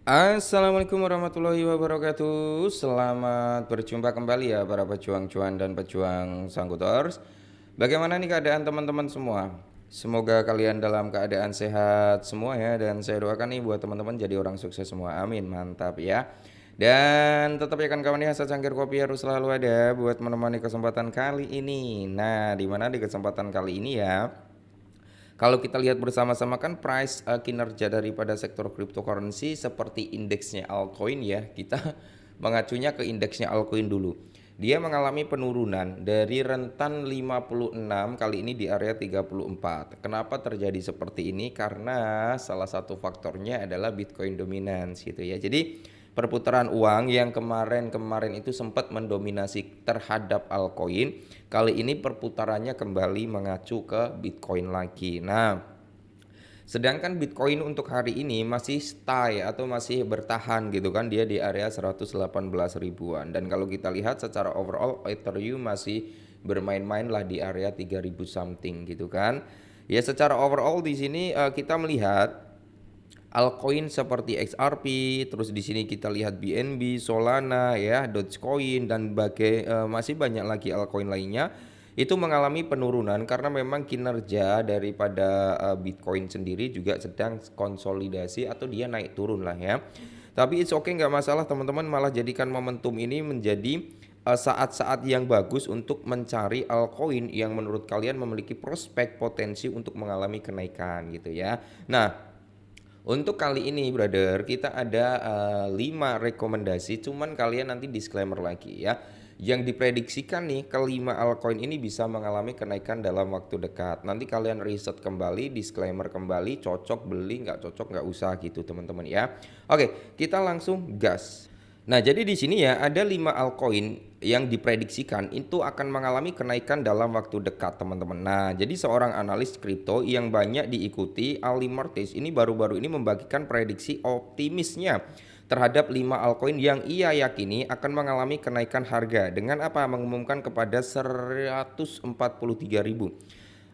Assalamualaikum warahmatullahi wabarakatuh. Selamat berjumpa kembali ya para pejuang cuan dan pejuang Sanggutors. Bagaimana nih keadaan teman-teman semua? Semoga kalian dalam keadaan sehat semua ya, dan saya doakan nih buat teman-teman jadi orang sukses semua. Amin. Mantap ya. Dan tetap ya kan kawan ya, secangkir kopi harus selalu ada buat menemani kesempatan kali ini. Nah, di mana di kesempatan kali ini ya, kalau kita lihat bersama-sama kan price kinerja daripada sektor cryptocurrency seperti indeksnya altcoin ya. Kita mengacunya ke indeksnya altcoin dulu. Dia mengalami penurunan dari rentan 56 kali ini di area 34. Kenapa terjadi seperti ini? Karena salah satu faktornya adalah Bitcoin dominance gitu ya. Jadi perputaran uang yang kemarin itu sempat mendominasi terhadap altcoin, kali ini perputarannya kembali mengacu ke Bitcoin lagi. Nah, sedangkan Bitcoin untuk hari ini masih stay atau masih bertahan gitu kan, dia di area 118 ribuan. Dan kalau kita lihat secara overall Ethereum masih bermain-main lah di area 3000 something gitu kan. Ya secara overall di sini kita melihat altcoin seperti XRP, terus di sini kita lihat BNB, Solana ya, Dogecoin dan masih banyak lagi altcoin lainnya itu mengalami penurunan karena memang kinerja daripada Bitcoin sendiri juga sedang konsolidasi atau dia naik turun lah ya. Tapi it's okay, nggak masalah teman-teman, malah jadikan momentum ini menjadi saat-saat yang bagus untuk mencari altcoin yang menurut kalian memiliki prospek potensi untuk mengalami kenaikan gitu ya. Nah, untuk kali ini brother, kita ada 5 rekomendasi, cuman kalian nanti disclaimer lagi ya. Yang diprediksikan nih kelima altcoin ini bisa mengalami kenaikan dalam waktu dekat. Nanti kalian riset kembali, disclaimer kembali, cocok beli, nggak cocok nggak usah gitu teman-teman ya. Oke, kita langsung gas. Nah, jadi di sini ya ada 5 altcoin yang diprediksikan itu akan mengalami kenaikan dalam waktu dekat, teman-teman. Nah, jadi seorang analis kripto yang banyak diikuti, Ali Martis, ini baru-baru ini membagikan prediksi optimisnya terhadap 5 altcoin yang ia yakini akan mengalami kenaikan harga dengan apa? Mengumumkan kepada 143.000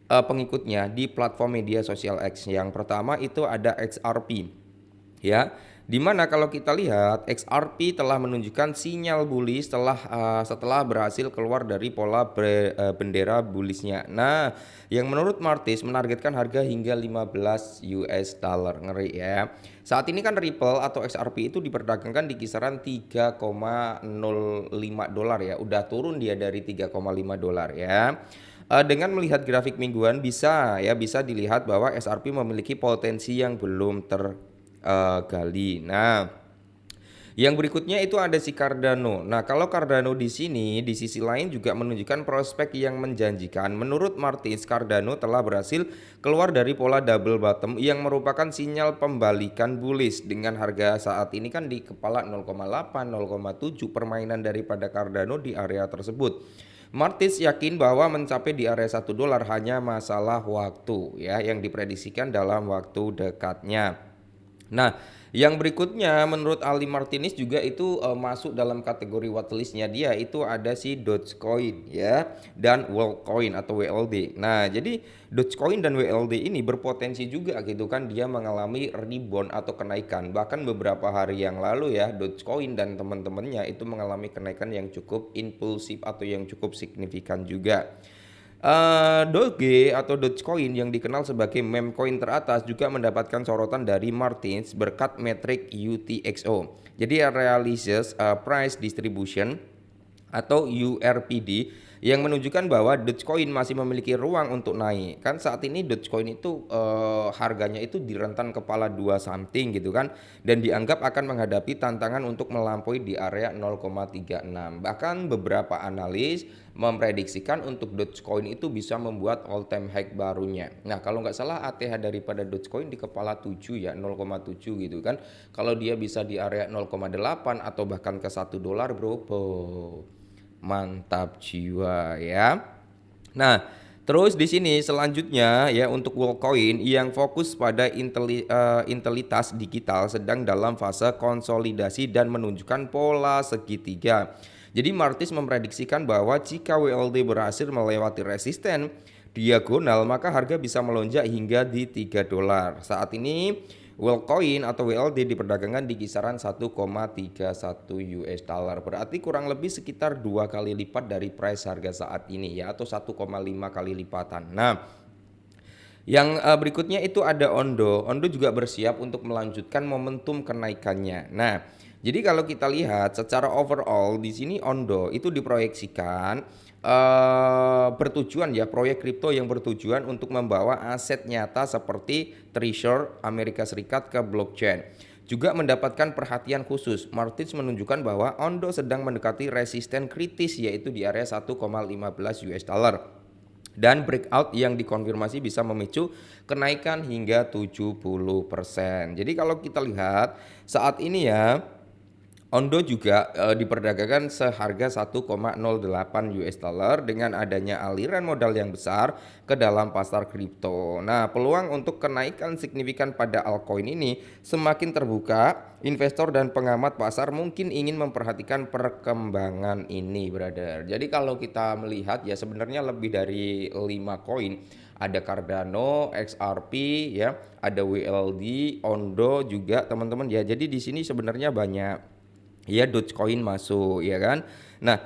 pengikutnya di platform media sosial X. Yang pertama itu ada XRP ya, dimana kalau kita lihat XRP telah menunjukkan sinyal bullish setelah berhasil keluar dari pola bendera bullishnya. Nah, yang menurut Martis menargetkan harga hingga 15 US dollar. Ngeri ya. Saat ini kan Ripple atau XRP itu diperdagangkan di kisaran 3,05 dolar ya. Udah turun dia dari 3,5 dolar ya. Dengan melihat grafik mingguan bisa dilihat bahwa XRP memiliki potensi yang belum gali. Nah, yang berikutnya itu ada si Cardano. Nah, kalau Cardano di sini di sisi lain juga menunjukkan prospek yang menjanjikan. Menurut Martins, Cardano telah berhasil keluar dari pola double bottom yang merupakan sinyal pembalikan bullish dengan harga saat ini kan di kepala 0,8, 0,7 permainan daripada Cardano di area tersebut. Martins yakin bahwa mencapai di area 1 dolar hanya masalah waktu ya, yang diprediksikan dalam waktu dekatnya. Nah, yang berikutnya menurut Ali Martinez juga itu masuk dalam kategori watchlistnya dia, itu ada si Dogecoin ya dan Worldcoin atau WLD. Nah, jadi Dogecoin dan WLD ini berpotensi juga gitu kan dia mengalami rebound atau kenaikan. Bahkan beberapa hari yang lalu ya Dogecoin dan teman-temannya itu mengalami kenaikan yang cukup impulsif atau yang cukup signifikan juga. Doge atau Dogecoin yang dikenal sebagai meme coin teratas juga mendapatkan sorotan dari Martins berkat metrik UTXO. Jadi realizes price distribution atau URPD yang menunjukkan bahwa Dogecoin masih memiliki ruang untuk naik. Kan saat ini Dogecoin itu harganya itu di rentan kepala 2 something gitu kan, dan dianggap akan menghadapi tantangan untuk melampaui di area 0,36. Bahkan beberapa analis memprediksikan untuk Dogecoin itu bisa membuat all time high barunya. Nah, kalau nggak salah ATH daripada Dogecoin di kepala 7 ya, 0,7 gitu kan. Kalau dia bisa di area 0,8 atau bahkan ke 1 dolar bro, mantap jiwa ya. Nah, terus di sini selanjutnya ya untuk Worldcoin yang fokus pada intelitas digital sedang dalam fase konsolidasi dan menunjukkan pola segitiga. Jadi Martis memprediksikan bahwa jika WLD berhasil melewati resisten diagonal maka harga bisa melonjak hingga di 3 dolar. Saat ini Worldcoin atau WLD diperdagangkan di kisaran 1,31 US dollar. Berarti kurang lebih sekitar 2 kali lipat dari price harga saat ini ya, atau 1,5 kali lipatan. Nah, yang berikutnya itu ada Ondo. Ondo juga bersiap untuk melanjutkan momentum kenaikannya. Nah, jadi kalau kita lihat secara overall di sini Ondo itu diproyeksikan bertujuan ya, proyek kripto yang bertujuan untuk membawa aset nyata seperti Treasure Amerika Serikat ke blockchain. Juga mendapatkan perhatian khusus. Martins menunjukkan bahwa Ondo sedang mendekati resisten kritis yaitu di area 1,15 US dollar. Dan breakout yang dikonfirmasi bisa memicu kenaikan hingga 70%. Jadi kalau kita lihat saat ini ya, Ondo juga diperdagangkan seharga 1,08 US dollar dengan adanya aliran modal yang besar ke dalam pasar kripto. Nah, peluang untuk kenaikan signifikan pada altcoin ini semakin terbuka. Investor dan pengamat pasar mungkin ingin memperhatikan perkembangan ini, brother. Jadi kalau kita melihat ya sebenarnya lebih dari 5 koin. Ada Cardano, XRP ya, ada WLD, Ondo juga teman-teman ya. Jadi di sini sebenarnya banyak ya Dogecoin masuk ya kan. Nah,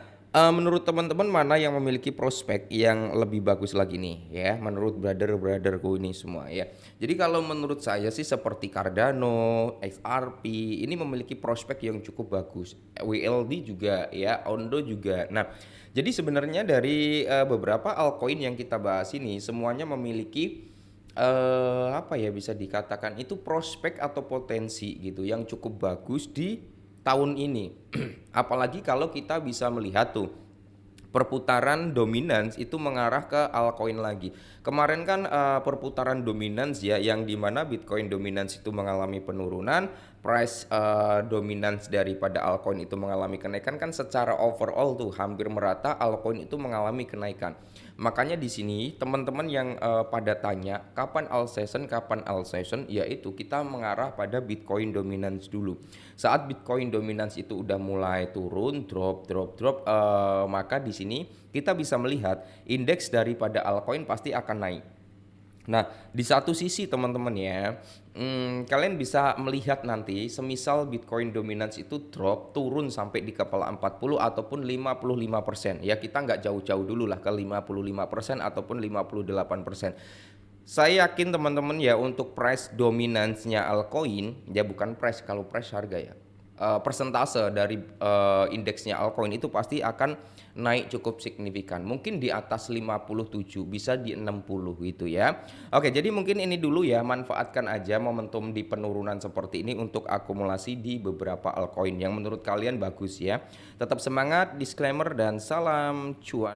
menurut teman-teman mana yang memiliki prospek yang lebih bagus lagi nih ya, menurut brother-brotherku ini semua ya. Jadi kalau menurut saya sih seperti Cardano, XRP ini memiliki prospek yang cukup bagus. WLD juga ya, Ondo juga. Nah, jadi sebenarnya dari beberapa altcoin yang kita bahas ini semuanya memiliki apa ya, bisa dikatakan itu prospek atau potensi gitu yang cukup bagus di tahun ini. Apalagi kalau kita bisa melihat tuh perputaran dominans itu mengarah ke altcoin lagi. Kemarin kan perputaran dominans ya, yang dimana Bitcoin dominans itu mengalami penurunan, price dominans daripada altcoin itu mengalami kenaikan, kan secara overall tuh hampir merata altcoin itu mengalami kenaikan. Makanya di sini teman-teman yang pada tanya kapan alt session, yaitu kita mengarah pada Bitcoin dominance dulu. Saat Bitcoin dominance itu udah mulai turun, drop, maka di sini kita bisa melihat indeks daripada altcoin pasti akan naik. Nah, di satu sisi teman-teman ya, kalian bisa melihat nanti semisal Bitcoin dominance itu drop, turun sampai di kepala 40 ataupun 55%. Ya, kita nggak jauh-jauh dulu lah ke 55% ataupun 58%. Saya yakin teman-teman ya, untuk price dominance-nya altcoin, ya bukan price, kalau price harga ya, persentase dari indeksnya altcoin itu pasti akan naik cukup signifikan, mungkin di atas 57, bisa di 60 gitu ya. Oke, jadi mungkin ini dulu ya, manfaatkan aja momentum di penurunan seperti ini untuk akumulasi di beberapa altcoin yang menurut kalian bagus ya. Tetap semangat, disclaimer dan salam cuan.